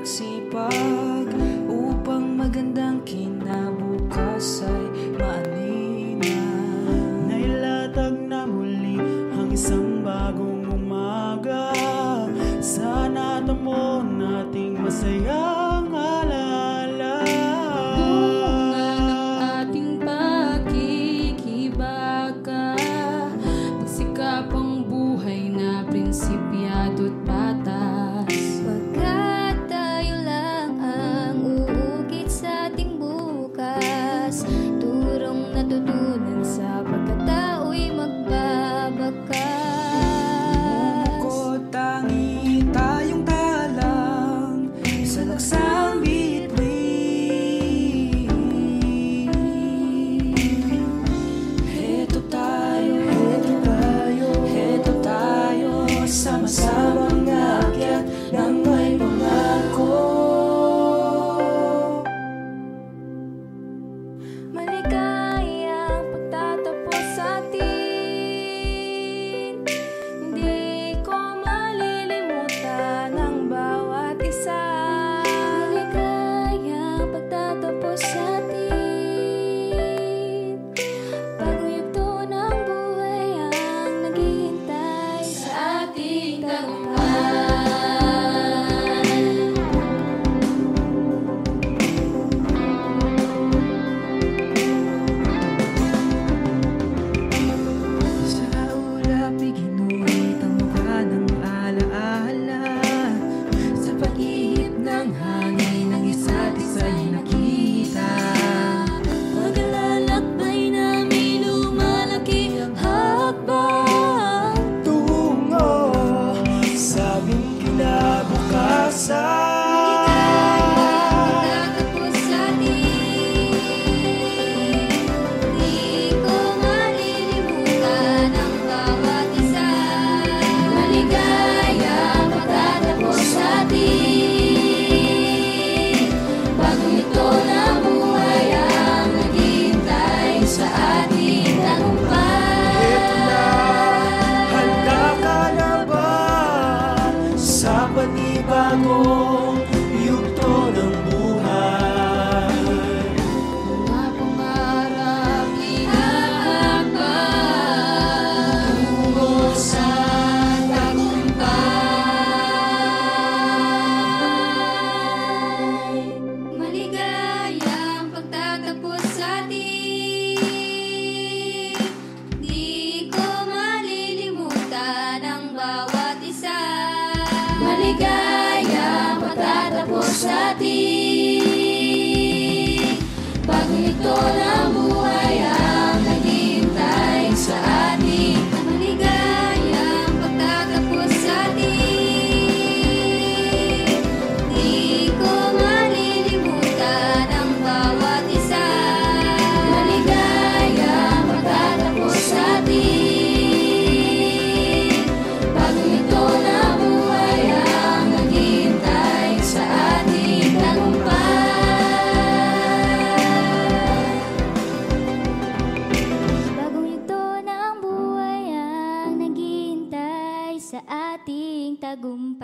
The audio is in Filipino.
magsipag upang magandang kinabukas ay maanina. Nailatag na muli ang isang bagong umaga. Sana tamo nating masayang alaala. Bunga ng ating pagkikibaka, magsikap ang buhay na prinsipyado't patas. Pagkat tayo lang ang uukit sa ating bukas, turong natutunan sa pagkatao'y magbabakas. Bukod tangi tayong talang sa laksang bituin. Heto tayo, sama-samang aakyat ng may pangako. Maligayang pagtatapos atin, hindi ko malilimutan ang bawat isa. Maligayang pagtatapos atin, bagong yugto ng buhay ang naghihintay sa ating tagumpay. Sa ulap iginuit ang mukha ng alaala. Sa pag-ihip ng hangin ng isa't isa'y nakita. Paglalakbay namin lumalaki ang hakbang. Tungo sa aming kinabukasan. Pagtatapos atin, di ko malilimutan ang bawat isa. Maligayang pagtatapos atin, bagong ito na buhay ang naghihintay sa ating tagumpay. Handa ka na ba sa panibagong yugto ng buhay? Mga pangarap ihahakbang tungo sa tagumpay. Maligayang pagtatapos atin, di ko malilimutan ang bawat isa. Maligayang pagtatapos atin, bagong ito na buhay ang naghihintay sa atin. Maligayang pagtatapos atin, di ko malilimutan ang bawat isa. Maligayang pagtatapos atin, bagong ito na buhay ang naghihintay sa ating tagumpay. Bagong ito na ang buhay ang naghihintay sa ating tagumpay.